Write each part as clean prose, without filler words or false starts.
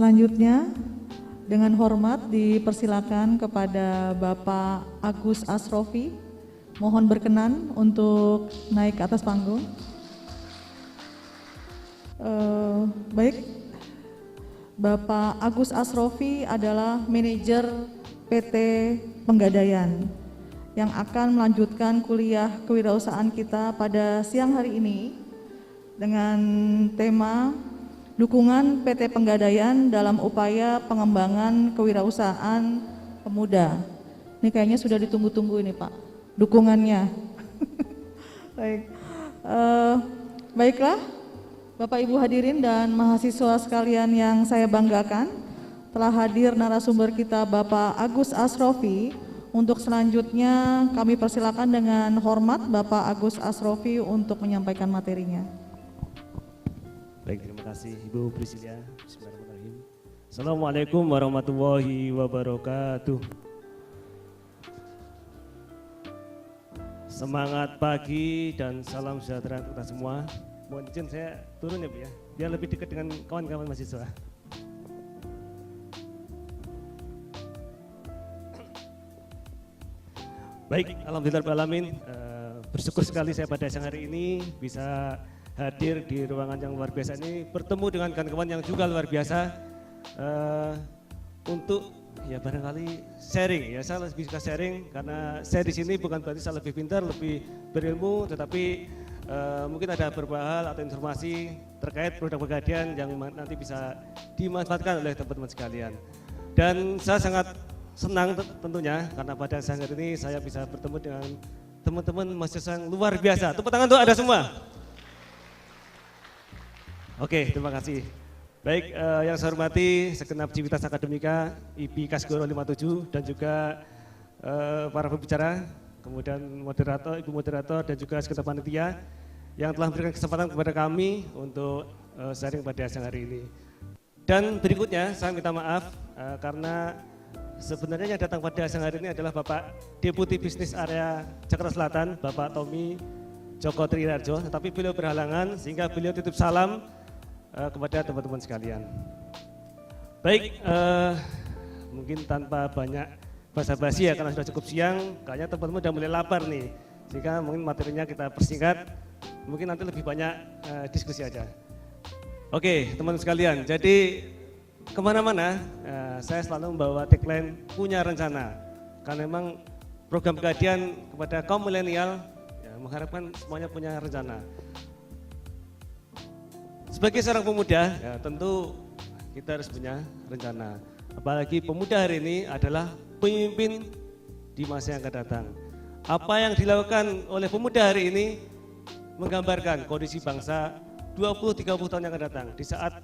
Selanjutnya, dengan hormat dipersilakan kepada Bapak Agus Asrofi. Mohon berkenan untuk naik ke atas panggung. Baik, Bapak Agus Asrofi adalah manajer PT Penggadaian yang akan melanjutkan kuliah kewirausahaan kita pada siang hari ini dengan tema dukungan PT Penggadaian dalam upaya pengembangan kewirausahaan pemuda. Ini kayaknya sudah ditunggu-tunggu ini Pak, dukungannya. Baik, baiklah Bapak Ibu hadirin dan mahasiswa sekalian yang saya banggakan, telah hadir narasumber kita Bapak Agus Asrofi. Untuk selanjutnya kami persilakan dengan hormat Bapak Agus Asrofi untuk menyampaikan materinya. Baik, terima kasih Ibu Priscilia. Bismillahirrahmanirrahim. Assalamualaikum warahmatullahi wabarakatuh. Semangat pagi dan salam sejahtera untuk kita semua. Mohon izin saya turun ya Bu ya, biar lebih dekat dengan kawan-kawan mahasiswa. Baik, alhamdulillahirrahmanirrahim. Bersyukur sekali saya pada siang hari ini bisa hadir di ruangan yang luar biasa ini, bertemu dengan kawan-kawan yang juga luar biasa untuk ya barangkali sharing ya. Saya lebih suka sharing karena saya di sini bukan berarti saya lebih pintar, lebih berilmu, tetapi mungkin ada beberapa hal atau informasi terkait produk Penggadaian yang nanti bisa dimanfaatkan oleh teman-teman sekalian. Dan saya sangat senang tentunya karena pada siang hari ini saya bisa bertemu dengan teman-teman mahasiswa yang luar biasa. Tepuk tangan untuk ada semua. Oke, terima kasih. Baik, yang saya hormati segenap Civitas Akademika, IPI Kasgoro 57 dan juga para pembicara, kemudian moderator, ibu moderator dan juga segenap panitia yang telah memberikan kesempatan kepada kami untuk sharing pada siang hari ini. Dan berikutnya saya minta maaf karena sebenarnya yang datang pada siang hari ini adalah Bapak Deputi Bisnis Area Jakarta Selatan, Bapak Tommy Joko Triharjo, tetapi beliau berhalangan sehingga beliau titip salam kepada teman-teman sekalian. Baik, mungkin tanpa banyak basa-basi ya karena sudah cukup siang, kayaknya teman-teman sudah mulai lapar nih, sehingga mungkin materinya kita persingkat, mungkin nanti lebih banyak diskusi aja. Oke, teman-teman sekalian, jadi kemana-mana saya selalu membawa tagline punya rencana, karena memang program Penggadaian kepada kaum milenial ya, mengharapkan semuanya punya rencana. Sebagai seorang pemuda, ya tentu kita harus punya rencana. Apalagi pemuda hari ini adalah pemimpin di masa yang akan datang. Apa yang dilakukan oleh pemuda hari ini menggambarkan kondisi bangsa 20-30 tahun yang akan datang. Di saat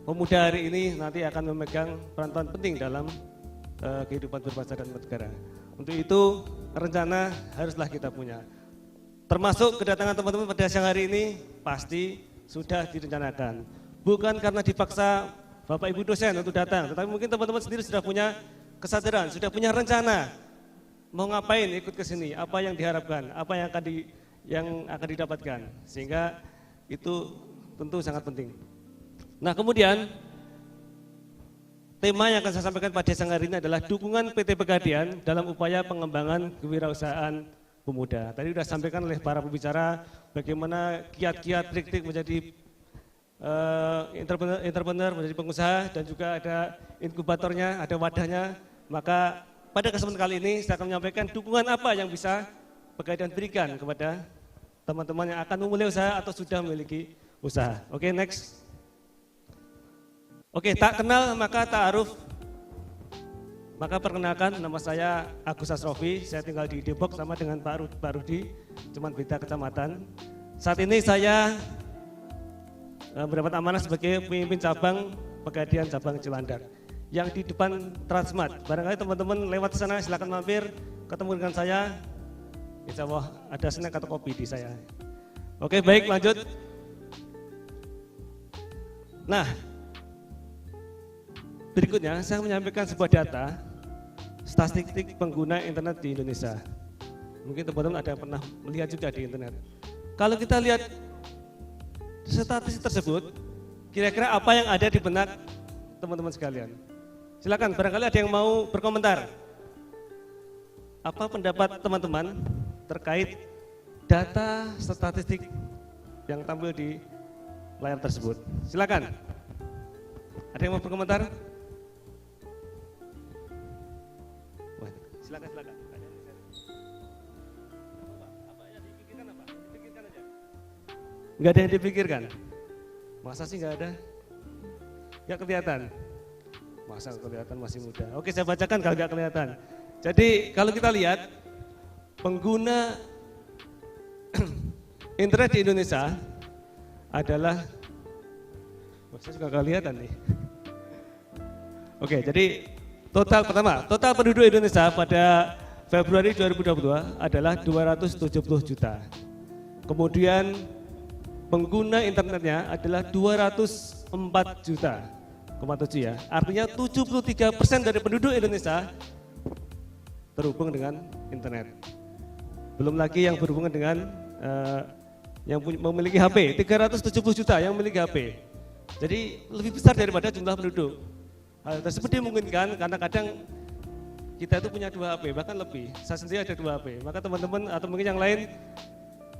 pemuda hari ini nanti akan memegang peran penting dalam kehidupan berbangsa dan bernegara. Untuk itu rencana haruslah kita punya. Termasuk kedatangan teman-teman pada siang hari ini pasti sudah direncanakan. Bukan karena dipaksa Bapak Ibu dosen untuk datang, tetapi mungkin teman-teman sendiri sudah punya kesadaran, sudah punya rencana mau ngapain ikut ke sini, apa yang diharapkan, apa yang akan didapatkan, sehingga itu tentu sangat penting. Nah, kemudian tema yang akan saya sampaikan pada siang hari ini adalah dukungan PT Penggadaian dalam upaya pengembangan kewirausahaan pemuda. Tadi sudah disampaikan oleh para pembicara bagaimana kiat-kiat trik-trik menjadi entrepreneur, menjadi pengusaha, dan juga ada inkubatornya, ada wadahnya. Maka pada kesempatan kali ini saya akan menyampaikan dukungan apa yang bisa Penggadaian berikan kepada teman-teman yang akan memulai usaha atau sudah memiliki usaha. Oke, next. Oke, tak kenal maka ta'aruf. Maka perkenalkan, nama saya Agus Asrofi, saya tinggal di Depok sama dengan Pak Rudi, cuman beda kecamatan. Saat ini saya mendapat amanah sebagai pemimpin cabang Penggadaian cabang Cilandak yang di depan Transmart. Barangkali teman-teman lewat sana silakan mampir, ketemu dengan saya. Insya Allah ada snack atau kopi di saya. Oke, baik, lanjut. Nah, berikutnya saya menyampaikan sebuah data statistik pengguna internet di Indonesia. Mungkin teman-teman ada yang pernah melihat juga di internet. Kalau kita lihat statistik tersebut, kira-kira apa yang ada di benak teman-teman sekalian. Silakan, barangkali ada yang mau berkomentar. Apa pendapat teman-teman terkait data statistik yang tampil di layar tersebut? Silakan. Ada yang mau berkomentar? Wah, silakan. Apa yang dipikirkan apa? Dipikirkan aja. Enggak ada yang dipikirkan. Masa sih enggak ada? Enggak kelihatan. Masa kelihatan masih muda. Oke, saya bacakan kalau enggak kelihatan. Jadi kalau kita lihat pengguna internet di Indonesia adalah, saya juga nggak kelihatan nih. Oke, jadi total penduduk Indonesia pada Februari 2022 adalah 270 juta. Kemudian pengguna internetnya adalah 204 juta, 7 ya. Artinya 73% dari penduduk Indonesia terhubung dengan internet. Belum lagi yang berhubungan dengan yang memiliki HP, 370 juta yang memiliki HP. Jadi lebih besar daripada jumlah penduduk. Hal tersebut dimungkinkan karena kadang kita itu punya 2 HP, bahkan lebih. Saya sendiri ada 2 HP, maka teman-teman atau mungkin yang lain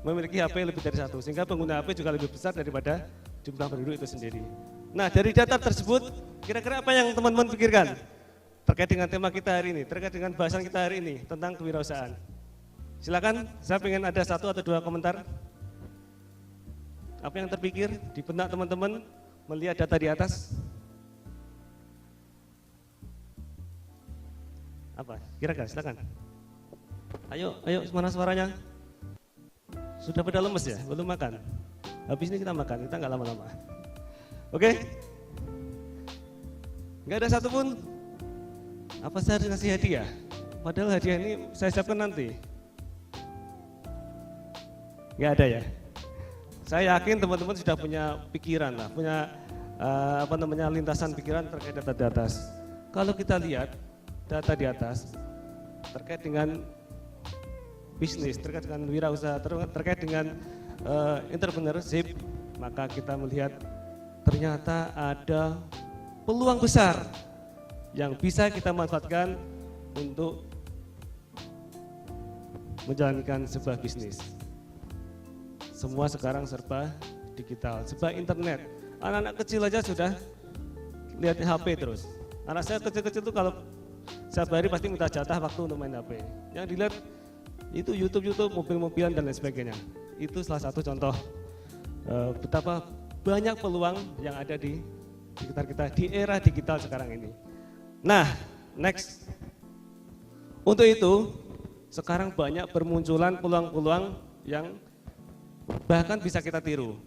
memiliki HP lebih dari 1, sehingga pengguna HP juga lebih besar daripada jumlah penduduk itu sendiri. Nah, dari data tersebut, kira-kira apa yang teman-teman pikirkan terkait dengan tema kita hari ini, terkait dengan bahasan kita hari ini tentang kewirausahaan? Silakan, saya ingin ada 1 atau 2 komentar. Apa yang terpikir di benak teman-teman melihat data di atas? Apa? Kira-kira, silakan. Ayo, mana suaranya? Sudah pada lemes ya? Belum makan? Habis ini kita makan, kita nggak lama-lama. Oke? Nggak ada satupun? Apa saya harus ngasih hadiah? Padahal hadiah ini saya siapkan nanti. Nggak ada ya? Saya yakin teman-teman sudah punya pikiran lah, punya lintasan pikiran terkait data di atas. Kalau kita lihat data di atas terkait dengan bisnis, terkait dengan wirausaha, terkait dengan entrepreneurship, maka kita melihat ternyata ada peluang besar yang bisa kita manfaatkan untuk menjalankan sebuah bisnis. Semua sekarang serba digital, serba internet. Anak-anak kecil aja sudah lihat HP terus. Anak saya kecil-kecil tuh kalau setiap hari pasti minta jatah waktu untuk main HP. Yang dilihat itu YouTube, mobil-mobilan dan lain sebagainya. Itu salah satu contoh betapa banyak peluang yang ada di sekitar kita di era digital sekarang ini. Nah, next. Untuk itu, sekarang banyak bermunculan peluang-peluang yang bahkan bisa kita tiru.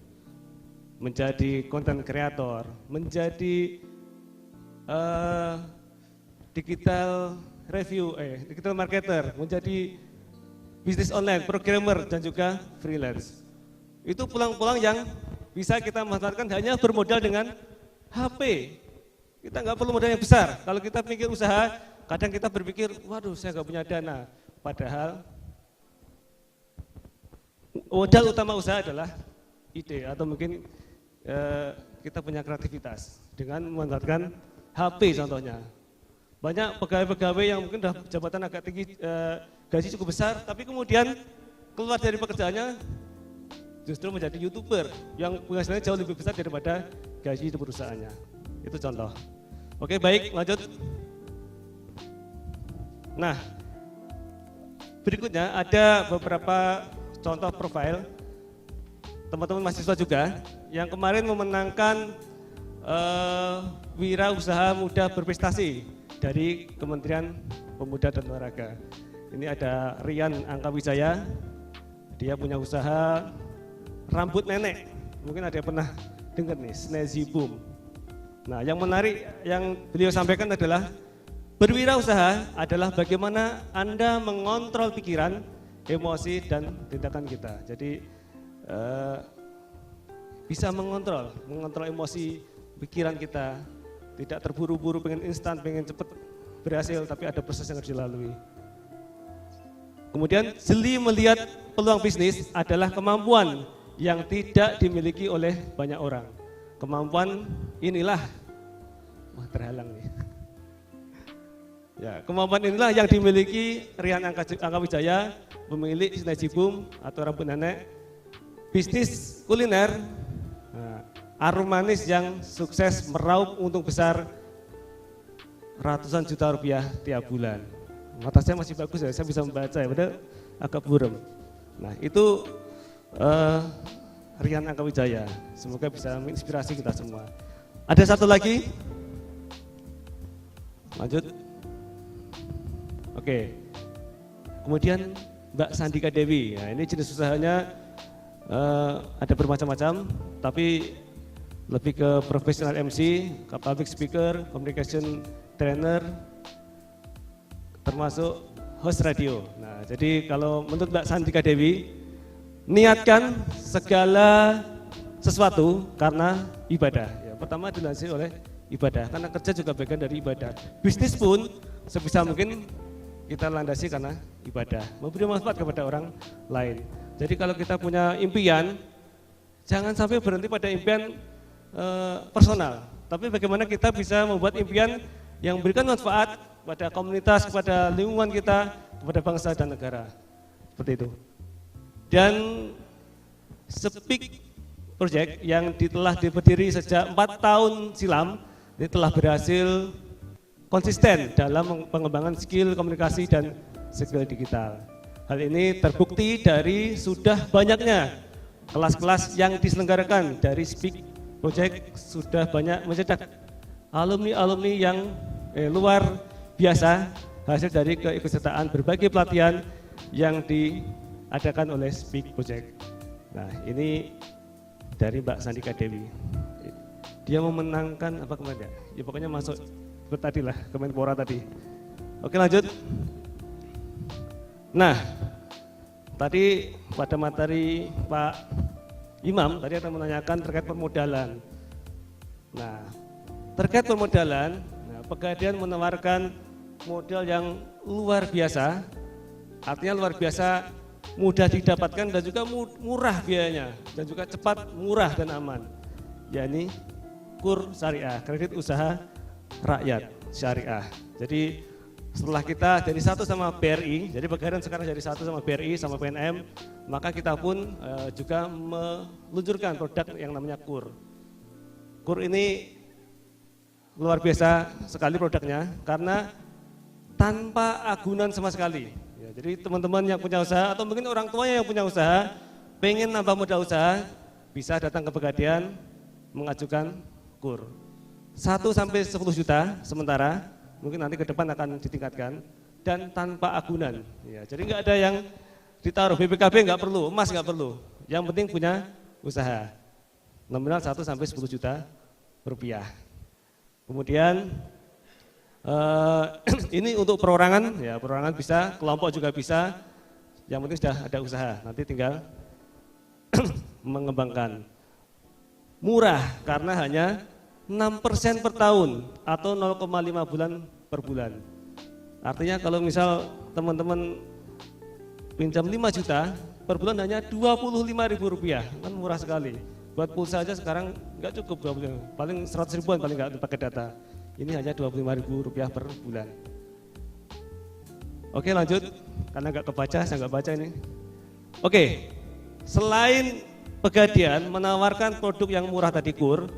Menjadi content creator, menjadi digital marketer, menjadi bisnis online, programmer, dan juga freelance. Itu peluang-peluang yang bisa kita manfaatkan hanya bermodal dengan HP. Kita nggak perlu modal yang besar. Kalau kita pikir usaha, kadang kita berpikir, waduh saya nggak punya dana. Padahal modal utama usaha adalah ide atau mungkin kita punya kreativitas dengan memanfaatkan HP contohnya. Banyak pegawai-pegawai yang mungkin sudah jabatan agak tinggi, gaji cukup besar, tapi kemudian keluar dari pekerjaannya justru menjadi YouTuber yang penghasilannya jauh lebih besar daripada gaji di perusahaannya. Itu contoh. Oke, baik, lanjut. Nah, berikutnya ada beberapa contoh profil teman-teman mahasiswa juga yang kemarin memenangkan wirausaha muda berprestasi dari Kementerian Pemuda dan Olahraga. Ini ada Rian Angkawijaya, dia punya usaha rambut nenek, mungkin ada yang pernah dengar nih, Snazzy Boom. Nah, yang menarik yang beliau sampaikan adalah berwirausaha adalah bagaimana Anda mengontrol pikiran, emosi, dan tindakan kita. Jadi bisa mengontrol emosi, pikiran kita, tidak terburu-buru, pengen instan, pengen cepat berhasil, tapi ada proses yang harus dilalui. Kemudian jeli melihat peluang bisnis adalah kemampuan yang tidak dimiliki oleh banyak orang. Kemampuan inilah Wah, terhalang nih. Ya, kemampuan inilah yang dimiliki Rian Angkawijaya, pemilik Sinergi Boom atau Rambut Nenek, bisnis kuliner, Arum Manis yang sukses meraup untung besar ratusan juta rupiah tiap bulan. Mata saya masih bagus ya, saya bisa membaca ya, padahal agak buram. Nah itu Rian Angkawijaya, semoga bisa menginspirasi kita semua. Ada satu lagi, lanjut. Oke, kemudian Mbak Sandika Dewi, ya, ini jenis usahanya ada bermacam-macam, tapi lebih ke profesional MC, ke public speaker, communication trainer, termasuk host radio. Nah, jadi kalau menurut Mbak Sandika Dewi, niatkan segala sesuatu karena ibadah. Ya, pertama dilandasi oleh ibadah, karena kerja juga bagian dari ibadah. Bisnis pun sebisa mungkin kita landasi karena ibadah, memberi manfaat kepada orang lain. Jadi kalau kita punya impian, jangan sampai berhenti pada impian personal, tapi bagaimana kita bisa membuat impian yang memberikan manfaat kepada komunitas, kepada lingkungan kita, kepada bangsa dan negara. Seperti itu. Dan Speak Project yang telah berdiri sejak 4 tahun silam, ini telah berhasil konsisten dalam pengembangan skill komunikasi dan skill digital. Hal ini terbukti dari sudah banyaknya kelas-kelas yang diselenggarakan dari Speak Project, sudah banyak mencetak alumni-alumni yang luar biasa hasil dari keikutsertaan berbagai pelatihan yang diadakan oleh Speak Project. Nah ini dari Mbak Sandika Dewi. Dia memenangkan apa kemarin ya? Ya pokoknya masuk tadi lah, Kemenpora tadi. Oke lanjut. Nah, tadi pada materi Pak Imam tadi akan menanyakan terkait permodalan. Nah, terkait permodalan, Pegadaian menawarkan modal yang luar biasa, artinya luar biasa mudah didapatkan dan juga murah biayanya, dan juga cepat, murah dan aman, yakni KUR Syariah, kredit usaha rakyat syariah. Jadi setelah kita jadi satu sama BRI, jadi Pegadaian sekarang jadi satu sama BRI sama PNM, maka kita pun juga meluncurkan produk yang namanya KUR. KUR ini luar biasa sekali produknya karena tanpa agunan sama sekali. Ya, jadi teman-teman yang punya usaha atau mungkin orang tuanya yang punya usaha, pengen nambah modal usaha, bisa datang ke Pegadaian mengajukan KUR. 1 sampai 10 juta sementara, mungkin nanti ke depan akan ditingkatkan, dan tanpa agunan. Ya, jadi nggak ada yang ditaruh BPKB, nggak perlu, emas nggak perlu. Yang penting punya usaha. Nominal 1 sampai 10 juta rupiah. Kemudian ini untuk perorangan, ya perorangan bisa, kelompok juga bisa. Yang penting sudah ada usaha, nanti tinggal mengembangkan. Murah karena hanya 6% per tahun atau 0,5 bulan per bulan. Artinya kalau misal teman-teman pinjam 5 juta per bulan hanya Rp25.000, kan murah sekali. Buat pulsa aja sekarang nggak cukup 20, paling 100 ribuan paling nggak pakai data. Ini hanya Rp25.000 per bulan. Oke lanjut, karena nggak kebaca, saya nggak baca ini. Oke, selain Pegadaian menawarkan produk yang murah tadi KUR,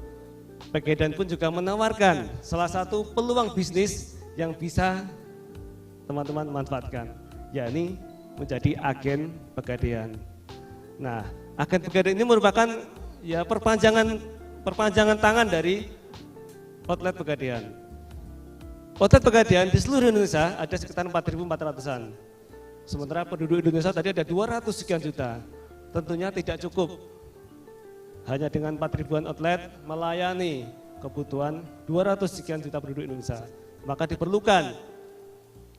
Pegadaian pun juga menawarkan salah satu peluang bisnis yang bisa teman-teman manfaatkan, yakni menjadi agen Pegadaian. Nah, agen Pegadaian ini merupakan ya perpanjangan tangan dari outlet Pegadaian. Outlet Pegadaian di seluruh Indonesia ada sekitar 4.400-an. Sementara penduduk Indonesia tadi ada 200 sekian juta. Tentunya tidak cukup hanya dengan 4.000-an outlet melayani kebutuhan 200 sekian juta penduduk Indonesia. Maka diperlukan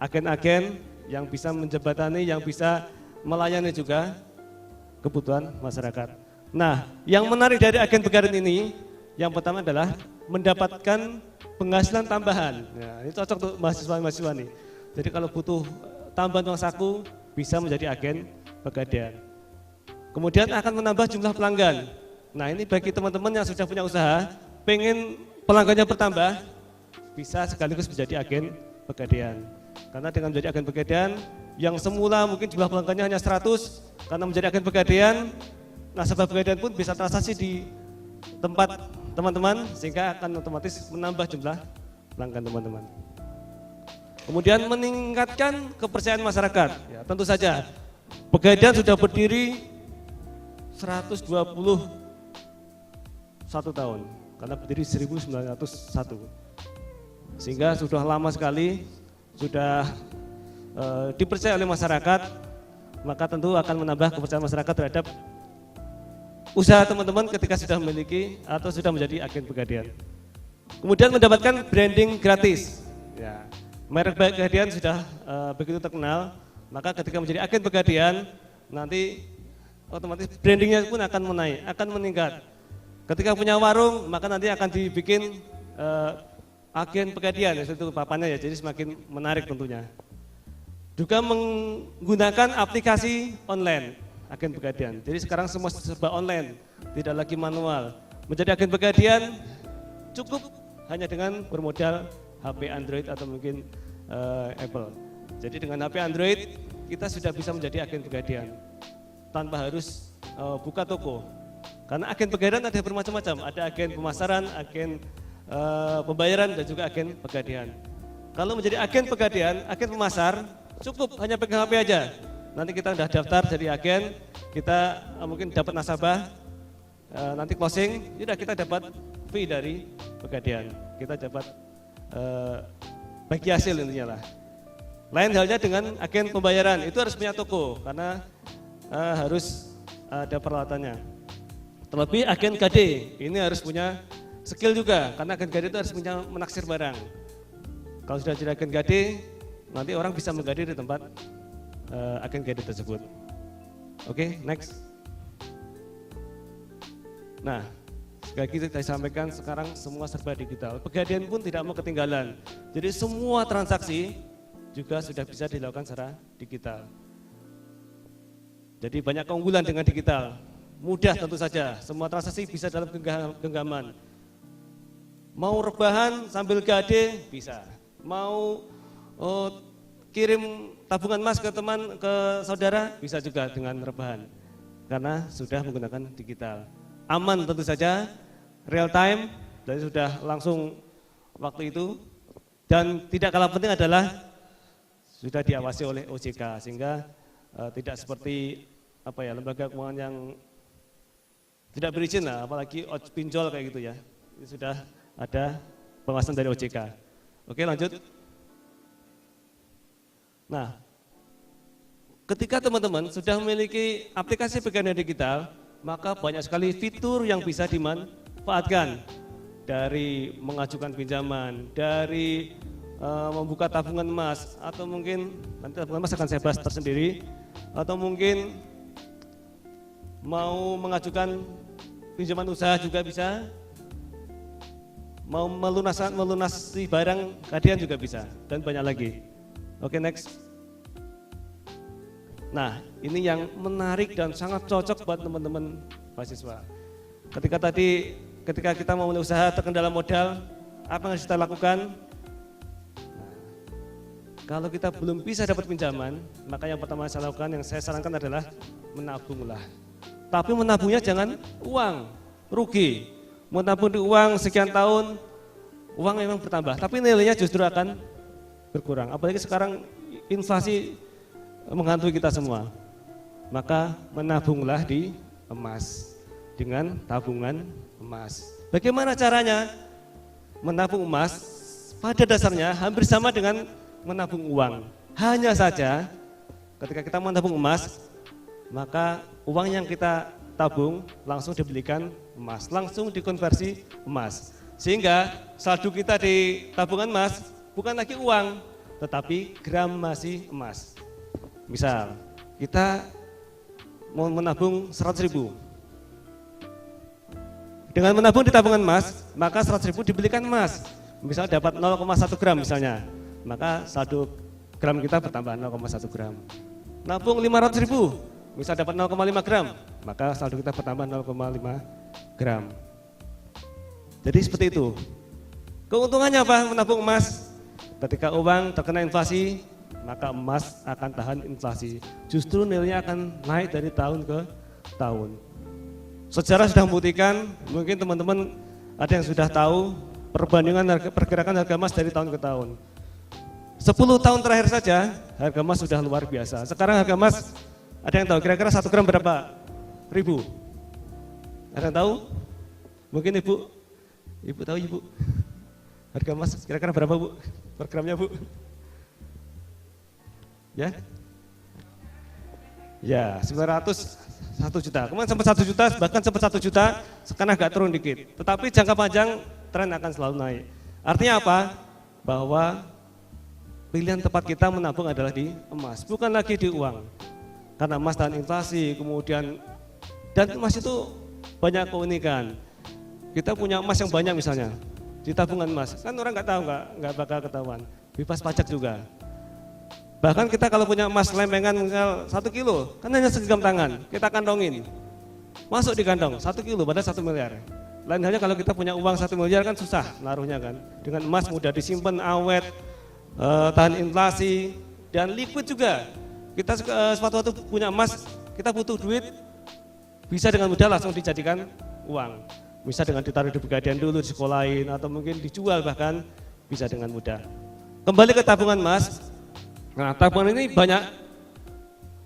agen-agen yang bisa menjembatani, yang bisa melayani juga kebutuhan masyarakat. Nah, yang menarik dari agen Pegadaian ini, yang pertama adalah mendapatkan penghasilan tambahan. Ya, ini cocok untuk mahasiswa-mahasiswa nih. Jadi kalau butuh tambahan uang saku, bisa menjadi agen Pegadaian. Kemudian akan menambah jumlah pelanggan. Nah ini bagi teman-teman yang sudah punya usaha, pengen pelanggannya bertambah, bisa sekaligus menjadi agen Pegadaian. Karena dengan menjadi agen Pegadaian, yang semula mungkin jumlah pelanggannya hanya 100, karena menjadi agen Pegadaian, nasabah Pegadaian pun bisa transaksi di tempat teman-teman, sehingga akan otomatis menambah jumlah pelanggan teman-teman. Kemudian meningkatkan kepercayaan masyarakat. Ya, tentu saja Pegadaian sudah berdiri 121 tahun, karena berdiri 1901. Sehingga sudah lama sekali, sudah dipercaya oleh masyarakat, maka tentu akan menambah kepercayaan masyarakat terhadap usaha teman-teman ketika sudah memiliki atau sudah menjadi agen Pegadaian. Kemudian mendapatkan branding gratis. Ya, merek Pegadaian sudah begitu terkenal, maka ketika menjadi agen Pegadaian, nanti otomatis brandingnya pun akan menaik, akan meningkat. Ketika punya warung, maka nanti akan dibikin agen Pegadaian, itu papannya ya, jadi semakin menarik tentunya. Juga menggunakan aplikasi online agen Pegadaian. Jadi sekarang semua serba online, tidak lagi manual. Menjadi agen Pegadaian cukup hanya dengan bermodal HP Android atau mungkin Apple. Jadi dengan HP Android kita sudah bisa menjadi agen Pegadaian tanpa harus buka toko. Karena agen Pegadaian ada bermacam-macam, ada agen pemasaran, agen pembayaran dan juga agen Pegadaian. Kalau menjadi agen Pegadaian, agen pemasar, cukup hanya pegang HP aja. Nanti kita sudah daftar jadi agen, kita mungkin dapat nasabah, nanti closing, sudah kita dapat fee dari Pegadaian. Kita dapat bagi hasil intinya lah. Lain halnya dengan agen pembayaran, itu harus punya toko karena harus ada peralatannya. Terlebih agen KD, ini harus punya skill juga, karena agen KD itu harus punya menaksir barang. Kalau sudah jadi agen KD, nanti orang bisa menggadir di tempat agen KD tersebut. Oke, next. Nah, sekali lagi saya sampaikan sekarang semua serba digital. Pegadaian pun tidak mau ketinggalan. Jadi semua transaksi juga sudah bisa dilakukan secara digital. Jadi banyak keunggulan dengan digital. Mudah tentu saja, semua transaksi bisa dalam genggaman. Mau rebahan sambil gade bisa. Mau kirim tabungan emas ke teman, ke saudara bisa juga dengan rebahan. Karena sudah menggunakan digital. Aman tentu saja, real time, jadi sudah langsung waktu itu. Dan tidak kalah penting adalah sudah diawasi oleh OJK sehingga tidak seperti lembaga keuangan yang tidak berizin lah, apalagi pinjol kayak gitu ya. Ini sudah ada pengawasan dari OJK. Oke, lanjut. Nah, ketika teman-teman sudah memiliki aplikasi Pegadaian digital, maka banyak sekali fitur yang bisa dimanfaatkan. Dari mengajukan pinjaman, dari membuka tabungan emas, atau mungkin nanti tabungan emas akan saya bahas tersendiri, atau mungkin mau mengajukan pinjaman usaha juga bisa, mau melunasi barang Pegadaian juga bisa, dan banyak lagi. Oke, next. Nah, ini yang menarik dan sangat cocok buat teman-teman mahasiswa. Ketika kita mau mulai usaha terkendala modal, apa yang harus kita lakukan? Kalau kita belum bisa dapat pinjaman, maka yang pertama saya lakukan, yang saya sarankan adalah menabunglah. Tapi menabungnya jangan uang, rugi. Menabung di uang sekian tahun, uang memang bertambah, tapi nilainya justru akan berkurang. Apalagi sekarang inflasi menghantui kita semua. Maka menabunglah di emas dengan tabungan emas. Bagaimana caranya? Menabung emas pada dasarnya hampir sama dengan menabung uang. Hanya saja ketika kita menabung emas, maka uang yang kita tabung langsung dibelikan emas, langsung dikonversi emas. Sehingga saldo kita di tabungan emas bukan lagi uang, tetapi gramasi emas. Misal, kita mau menabung 100.000. Dengan menabung di tabungan emas, maka 100.000 dibelikan emas. Misal dapat 0,1 gram misalnya, maka saldo gram kita bertambah 0,1 gram. Nabung 500.000, misal dapat 0,5 gram, maka saldo kita bertambah 0,5 gram. Jadi seperti itu. Keuntungannya apa menabung emas? Ketika uang terkena inflasi, maka emas akan tahan inflasi. Justru nilainya akan naik dari tahun ke tahun. Sejarah sudah membuktikan, mungkin teman-teman ada yang sudah tahu perbandingan pergerakan harga emas dari tahun ke tahun. 10 tahun terakhir saja harga emas sudah luar biasa. Sekarang harga emas, ada yang tahu kira-kira 1 gram berapa ribu? Ada yang tahu? Mungkin ibu tahu ibu? Harga emas kira-kira berapa bu? Per gramnya bu? Ya? Ya, 901 juta. Kemarin sempat 1 juta, bahkan sempat 1 juta, sekarang agak turun dikit. Tetapi jangka panjang tren akan selalu naik. Artinya apa? Bahwa pilihan tepat kita menabung adalah di emas, bukan lagi di uang. Karena emas tahan inflasi, kemudian dan emas itu banyak keunikan. Kita punya emas yang banyak misalnya di tabungan emas, kan orang nggak tahu, nggak bakal ketahuan. Bebas pajak juga. Bahkan kita kalau punya emas lempengan misal 1 kilo, kan hanya segenggam tangan, kita kantongin. Masuk di kantong, 1 kilo pada 1 miliar. Lain halnya kalau kita punya uang 1 miliar kan susah naruhnya kan. Dengan emas mudah disimpan, awet, tahan inflasi, dan liquid juga. Kita suatu waktu punya emas, kita butuh duit, bisa dengan mudah langsung dijadikan uang. Bisa dengan ditaruh di pegadaian dulu, di sekolahin, atau mungkin dijual bahkan bisa dengan mudah. Kembali ke tabungan emas. Nah, tabungan ini banyak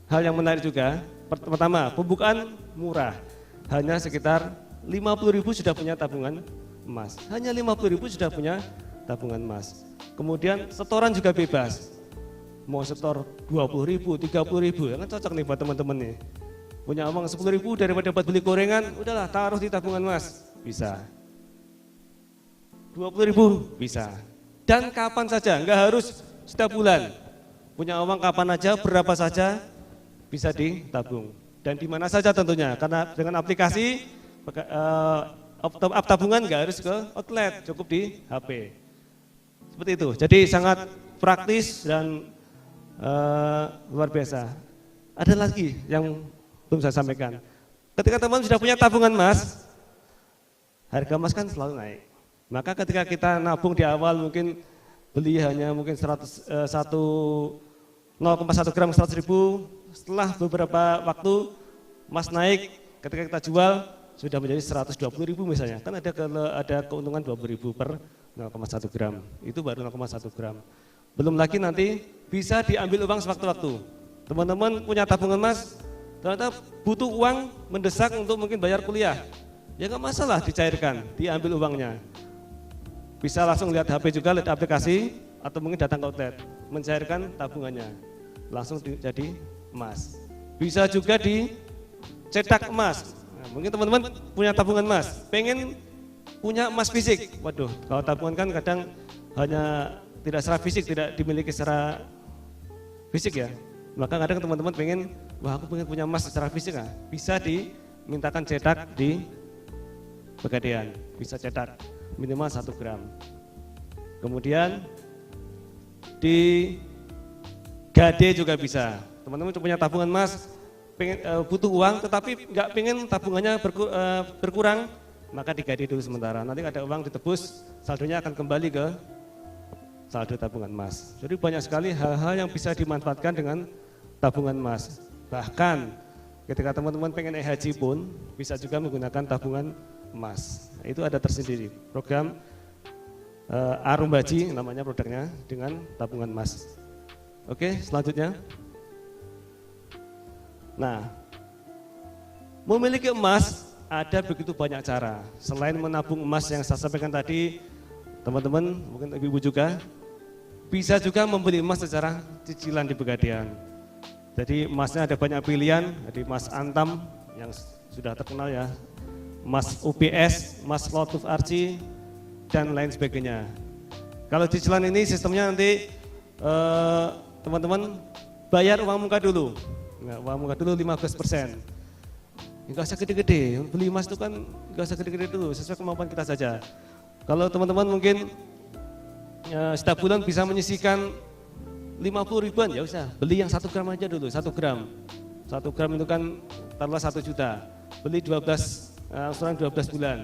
hal yang menarik juga. Pertama, pembukaan murah. Hanya sekitar 50.000 sudah punya tabungan emas. Hanya 50.000 sudah punya tabungan emas. Kemudian setoran juga bebas. Mau setor 20.000, 30.000, ya kan cocok nih buat teman-teman nih. Punya uang 10.000 daripada buat beli gorengan, udahlah taruh di tabungan emas. Bisa. 20.000 bisa. Dan kapan saja, nggak harus setiap bulan. Punya uang kapan aja, berapa saja bisa ditabung. Dan di mana saja tentunya, karena dengan aplikasi tabungan nggak harus ke outlet, cukup di HP. Seperti itu. Jadi sangat praktis dan luar biasa. Ada lagi yang belum saya sampaikan. Ketika teman sudah punya tabungan emas, harga emas kan selalu naik. Maka ketika kita nabung di awal mungkin beli hanya mungkin 0,1 gram 100.000, setelah beberapa waktu emas naik, ketika kita jual sudah menjadi 120.000 misalnya, kan ada keuntungan 20.000 per 0,1 gram, itu baru 0,1 gram. Belum lagi nanti bisa diambil uang sewaktu-waktu. Teman-teman punya tabungan emas, ternyata butuh uang mendesak untuk mungkin bayar kuliah, ya nggak masalah dicairkan, diambil uangnya. Bisa langsung lihat HP juga, lihat aplikasi, atau mungkin datang ke outlet, mencairkan tabungannya, langsung jadi emas. Bisa juga dicetak emas. Nah, mungkin teman-teman punya tabungan emas, pengen punya emas fisik. Waduh, kalau tabungan kan kadang hanya tidak secara fisik, tidak dimiliki secara fisik ya. Maka kadang teman-teman pengen, wah aku pengen punya emas secara fisik, nah, bisa dimintakan cetak di pegadaian, bisa cetak minimal 1 gram. Kemudian di Gade juga bisa. Teman-teman punya tabungan emas, butuh uang tetapi nggak pengen tabungannya berkurang, maka digade dulu sementara. Nanti ada uang ditebus, saldonya akan kembali ke saldo tabungan emas. Jadi banyak sekali hal-hal yang bisa dimanfaatkan dengan tabungan emas. Bahkan ketika teman-teman pengen haji pun bisa juga menggunakan tabungan emas. Nah, itu ada tersendiri program Arum Haji namanya produknya dengan tabungan emas. Oke, selanjutnya. Nah, memiliki emas ada begitu banyak cara. Selain menabung emas yang saya sampaikan tadi, teman-teman, mungkin ibu-ibu juga, bisa juga membeli emas secara cicilan di pegadaian. Jadi emasnya ada banyak pilihan, jadi emas antam yang sudah terkenal ya, emas UPS, emas Lotus Archie, dan lain sebagainya. Kalau cicilan ini sistemnya nanti teman-teman bayar uang muka dulu. Nah, uang muka dulu 15%. Enggak usah gede-gede, beli emas itu kan enggak usah gede-gede dulu, sesuai kemampuan kita saja. Kalau teman-teman mungkin setiap bulan bisa menyisihkan 50 ribuan, ya usah beli yang 1 gram aja dulu, 1 gram. 1 gram itu kan taruhlah 1 juta, beli 12 angsuran 12 bulan.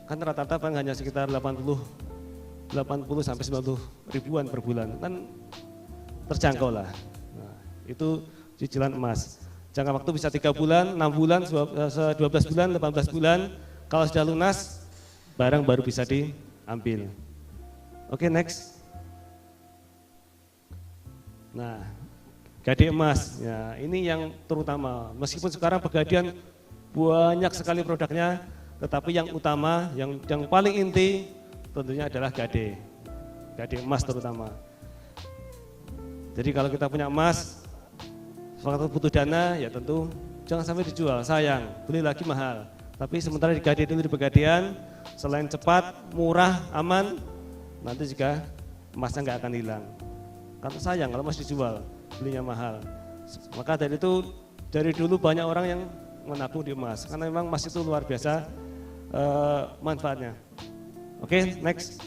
Kan rata-rata hanya sekitar 80 80 sampai 90 ribuan per bulan, kan terjangkau lah. Nah, itu cicilan emas. Jangka waktu bisa 3 bulan, 6 bulan, 12 bulan, 18 bulan. Kalau sudah lunas, barang baru bisa diambil. Oke, next. Nah, gade emas, ya, ini yang terutama. Meskipun sekarang Pegadaian banyak sekali produknya, tetapi yang utama, yang paling inti tentunya adalah gade emas terutama. Jadi kalau kita punya emas, waktu butuh dana, ya tentu jangan sampai dijual, sayang, beli lagi mahal. Tapi sementara di gade dulu di Pegadaian, selain cepat, murah, aman, nanti juga emasnya nggak akan hilang. Karena sayang kalau emas dijual, belinya mahal. Maka dari dulu banyak orang yang menabung di emas, karena memang emas itu luar biasa manfaatnya. Oke, next.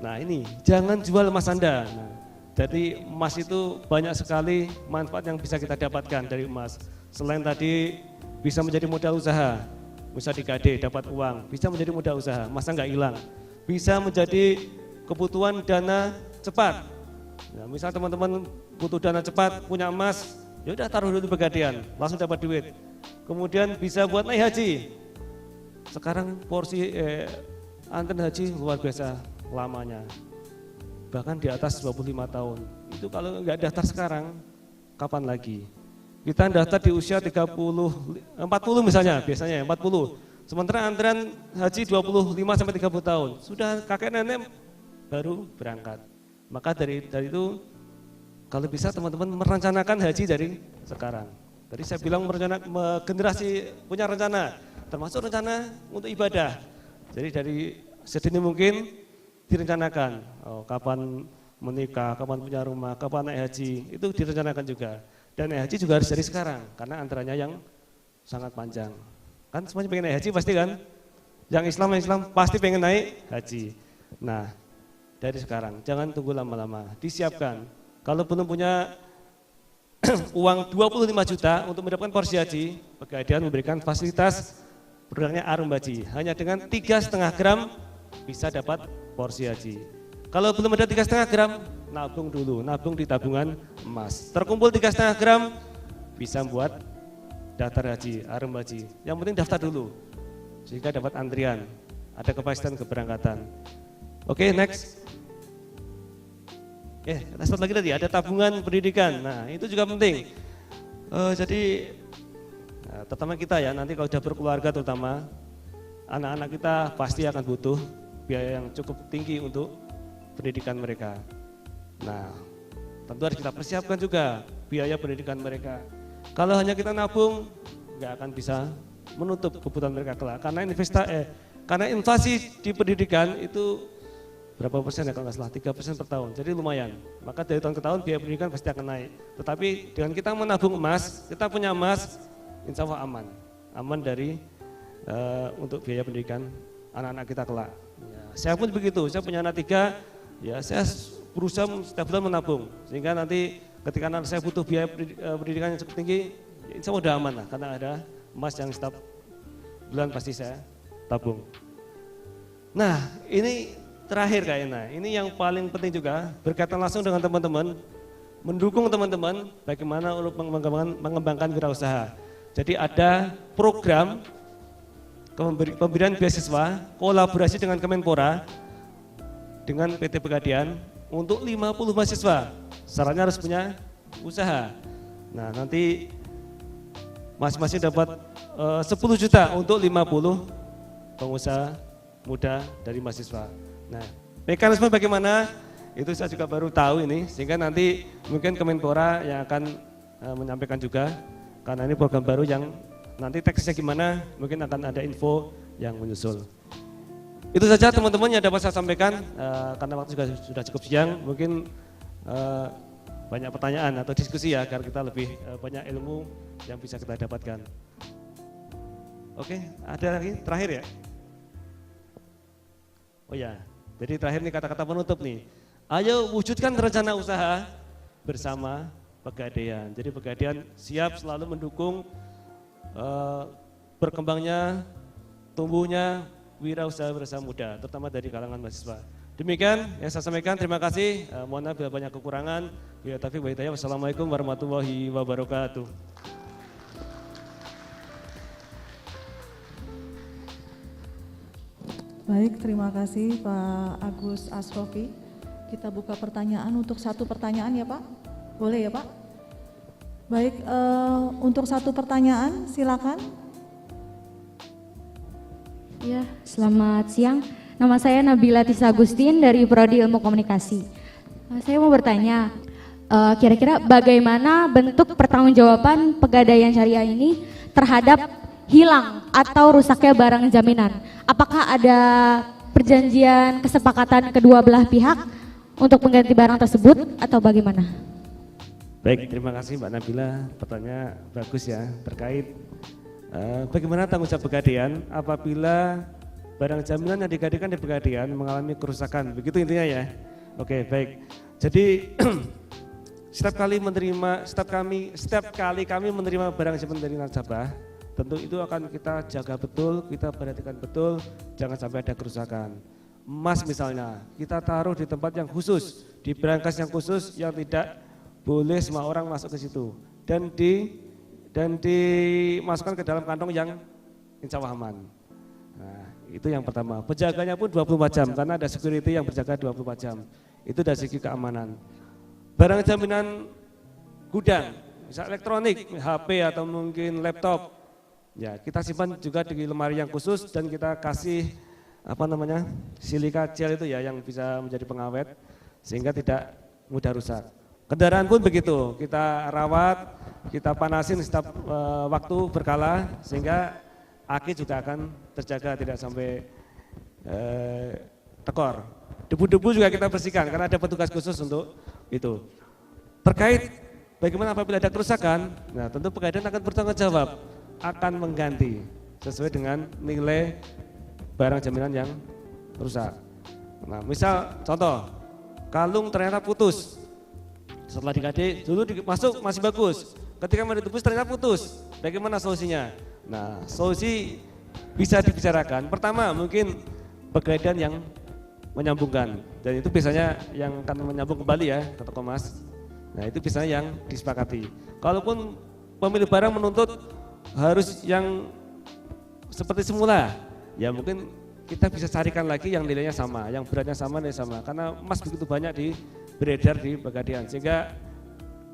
Nah ini, jangan jual emas Anda. Nah, jadi emas itu banyak sekali manfaat yang bisa kita dapatkan dari emas. Selain tadi bisa menjadi modal usaha, bisa digade dapat uang, bisa menjadi modal usaha, emasnya nggak hilang. Bisa menjadi kebutuhan dana cepat. Nah, misal teman-teman butuh dana cepat, punya emas, ya udah taruh dulu di Pegadaian, langsung dapat duit. Kemudian bisa buat naik haji. Sekarang porsi antrean haji luar biasa lamanya, bahkan di atas 25 tahun. Itu kalau nggak daftar sekarang, kapan lagi? Kita daftar di usia 40 misalnya, biasanya 40. Sementara antrean haji 25 sampai 30 tahun. Sudah kakek nenek baru berangkat. Maka dari itu, kalau bisa teman-teman merencanakan haji dari sekarang. Tadi saya bilang generasi punya rencana, termasuk rencana untuk ibadah. Jadi dari sedini mungkin direncanakan, kapan menikah, kapan punya rumah, kapan naik haji, itu direncanakan juga. Dan naik haji juga harus dari sekarang, karena antaranya yang sangat panjang. Kan semuanya pengen naik haji pasti kan? Yang Islam pasti pengen naik haji. Nah, dari sekarang, jangan tunggu lama-lama, disiapkan. Kalau belum punya uang 25 juta untuk mendapatkan porsi haji, Pegadaian memberikan fasilitas produknya Arum Haji. Hanya dengan 3,5 gram bisa dapat porsi haji. Kalau belum ada 3,5 gram, nabung dulu, nabung di tabungan emas. Terkumpul 3,5 gram, bisa buat daftar haji, Arum Haji. Yang penting daftar dulu, sehingga dapat antrian, ada kepastian keberangkatan. Oke, next. Kita lagi tadi, ada tabungan pendidikan. Nah, itu juga penting. Terutama kita ya, nanti kalau sudah berkeluarga terutama, anak-anak kita pasti akan butuh biaya yang cukup tinggi untuk pendidikan mereka. Nah, tentu harus kita persiapkan juga biaya pendidikan mereka. Kalau hanya kita nabung, nggak akan bisa menutup kebutuhan mereka kelak. Karena inflasi di pendidikan itu berapa persen ya, kalau nggak salah 3% per tahun, jadi lumayan. Maka dari tahun ke tahun biaya pendidikan pasti akan naik. Tetapi dengan kita menabung emas, kita punya emas, insya Allah aman dari untuk biaya pendidikan anak-anak kita kelak. Ya, saya pun begitu, saya punya anak 3, ya saya berusaha setiap bulan menabung, sehingga nanti ketika anak saya butuh biaya pendidikan yang cukup tinggi, ya insya Allah udah aman lah, karena ada emas yang setiap bulan pasti saya tabung. Nah, ini terakhir kayaknya, ini yang paling penting juga, berkaitan langsung dengan teman-teman, mendukung teman-teman bagaimana untuk mengembangkan wirausaha. Jadi ada program pemberian beasiswa kolaborasi dengan Kemenpora dengan PT Pegadaian untuk 50 mahasiswa. Syaratnya harus punya usaha. Nah, nanti masing-masing dapat 10 juta untuk 50 pengusaha muda dari mahasiswa. Nah, mekanisme bagaimana itu saya juga baru tahu ini, sehingga nanti mungkin Kemenpora yang akan menyampaikan juga, karena ini program baru yang nanti teksnya gimana mungkin akan ada info yang menyusul. Itu saja teman-teman yang dapat saya sampaikan, karena waktu juga sudah cukup siang, mungkin banyak pertanyaan atau diskusi ya, agar kita lebih banyak ilmu yang bisa kita dapatkan. Oke, ada lagi terakhir ya? Oh ya, jadi terakhir nih kata-kata penutup nih. Ayo wujudkan rencana usaha bersama Pegadaian. Jadi Pegadaian siap selalu mendukung berkembangnya, tumbuhnya wirausaha berusaha muda, terutama dari kalangan mahasiswa. Demikian yang saya sampaikan, terima kasih. Mohon maaf bila banyak kekurangan. Ya, taufiq wa hidayah. Wassalamualaikum warahmatullahi wabarakatuh. Baik, terima kasih Pak Agus Asrofi. Kita buka pertanyaan untuk satu pertanyaan ya Pak. Boleh ya Pak? Baik, untuk satu pertanyaan silakan. Ya, selamat siang. Nama saya Nabila Tisa Agustin dari Prodi Ilmu Komunikasi. Saya mau bertanya, kira-kira bagaimana bentuk pertanggungjawaban Pegadaian Syariah ini terhadap hilang atau rusaknya barang jaminan? Apakah ada perjanjian kesepakatan kedua belah pihak untuk mengganti barang tersebut atau bagaimana? Baik, terima kasih Mbak Nabila. Pertanyaan bagus ya, terkait bagaimana tanggung jawab Pegadaian apabila barang jaminan yang digadaikan di Pegadaian mengalami kerusakan. Begitu intinya ya. Oke, baik. Jadi setiap kali kami menerima barang jaminan dari nasabah, tentu itu akan kita jaga betul, kita perhatikan betul, jangan sampai ada kerusakan. Emas misalnya, kita taruh di tempat yang khusus, di brankas yang khusus yang tidak boleh semua orang masuk ke situ, dan dimasukkan ke dalam kantong yang insya Allah aman. Nah, itu yang pertama. Penjaganya pun 24 jam karena ada security yang berjaga 24 jam. Itu dari segi keamanan. Barang jaminan gudang, misal elektronik, HP atau mungkin laptop, ya kita simpan juga di lemari yang khusus dan kita kasih silika gel itu ya yang bisa menjadi pengawet sehingga tidak mudah rusak. Kendaraan pun begitu, kita rawat, kita panasin setiap waktu berkala sehingga aki juga akan terjaga tidak sampai tekor. Debu-debu juga kita bersihkan karena ada petugas khusus untuk itu. Terkait bagaimana apabila ada kerusakan, nah tentu Pegadaian akan bertanggung jawab, akan mengganti sesuai dengan nilai barang jaminan yang rusak. Nah, misal contoh, kalung ternyata putus. Setelah digadai, dulu masuk masih bagus. Ketika mau ditebus ternyata putus. Bagaimana solusinya? Nah, solusi bisa dibicarakan. Pertama, mungkin Pegadaian yang menyambungkan. Dan itu biasanya yang akan menyambung kembali ya ke toko emas. Nah, itu biasanya yang disepakati. Kalaupun pemilik barang menuntut harus yang seperti semula, ya mungkin kita bisa carikan lagi yang nilainya sama, yang beratnya sama, nilai sama. Karena emas begitu banyak beredar di Pegadaian, sehingga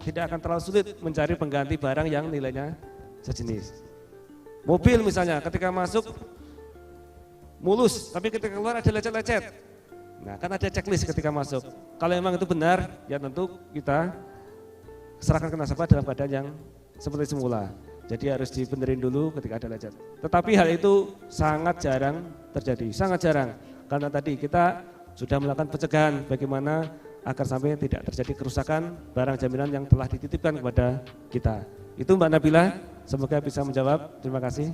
tidak akan terlalu sulit mencari pengganti barang yang nilainya sejenis. Mobil misalnya, ketika masuk mulus, tapi ketika keluar ada lecet-lecet. Nah, kan ada checklist ketika masuk. Kalau memang itu benar, ya tentu kita serahkan ke nasabah dalam keadaan yang seperti semula. Jadi harus dibenerin dulu ketika ada lecet. Tetapi hal itu sangat jarang terjadi, sangat jarang. Karena tadi kita sudah melakukan pencegahan bagaimana agar sampai tidak terjadi kerusakan barang jaminan yang telah dititipkan kepada kita. Itu Mbak Nabila, semoga bisa menjawab. Terima kasih.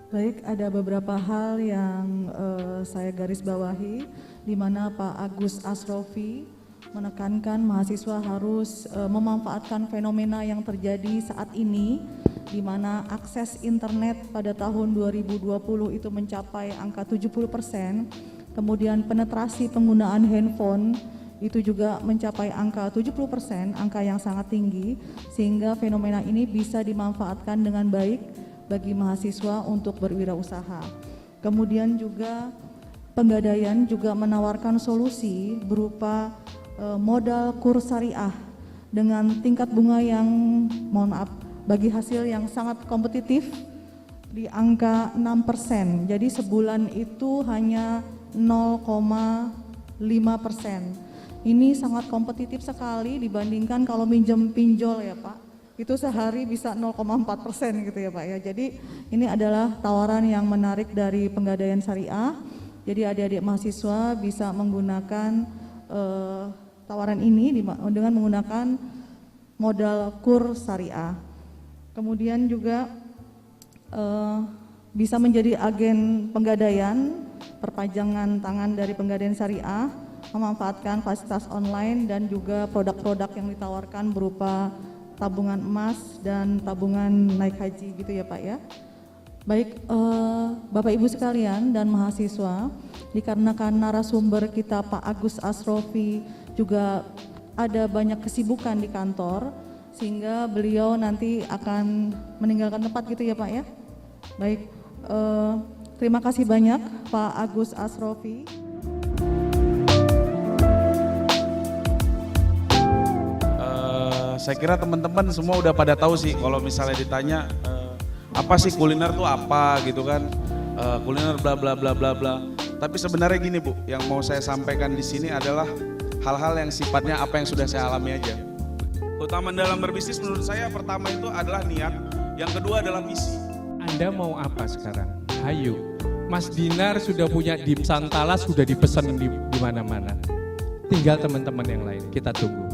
Baik, ada beberapa hal yang saya garis bawahi, di mana Pak Agus Asrofi menekankan mahasiswa harus memanfaatkan fenomena yang terjadi saat ini, di mana akses internet pada tahun 2020 itu mencapai angka 70%, kemudian penetrasi penggunaan handphone itu juga mencapai angka 70%, angka yang sangat tinggi, sehingga fenomena ini bisa dimanfaatkan dengan baik bagi mahasiswa untuk berwirausaha. Kemudian juga Pegadaian juga menawarkan solusi berupa modal kurs syariah dengan tingkat bunga yang bagi hasil yang sangat kompetitif di angka 6%. Jadi sebulan itu hanya 0,5%. Ini sangat kompetitif sekali dibandingkan kalau minjem pinjol ya Pak. Itu sehari bisa 0,4% gitu ya Pak ya. Jadi ini adalah tawaran yang menarik dari Pegadaian Syariah. Jadi adik-adik mahasiswa bisa menggunakan tawaran ini dengan menggunakan modal kurs syariah. Kemudian juga bisa menjadi agen Pegadaian, perpanjangan tangan dari Pegadaian Syariah, memanfaatkan fasilitas online dan juga produk-produk yang ditawarkan berupa tabungan emas dan tabungan naik haji gitu ya Pak ya. Baik, Bapak Ibu sekalian dan mahasiswa, dikarenakan narasumber kita Pak Agus Asrofi juga ada banyak kesibukan di kantor, sehingga beliau nanti akan meninggalkan tempat gitu ya Pak ya. Baik, terima kasih banyak Pak Agus Asrofi. Saya kira teman-teman semua udah pada tahu sih kalau misalnya ditanya apa sih kuliner tuh apa gitu kan, kuliner bla bla bla bla bla. Tapi sebenarnya gini Bu, yang mau saya sampaikan di sini adalah hal-hal yang sifatnya apa yang sudah saya alami aja. Utama dalam berbisnis menurut saya pertama itu adalah niat, yang kedua adalah visi. Anda mau apa sekarang? Hayu. Mas Dinar sudah punya dimsum talas, sudah dipesan di mana-mana. Tinggal teman-teman yang lain, kita tunggu.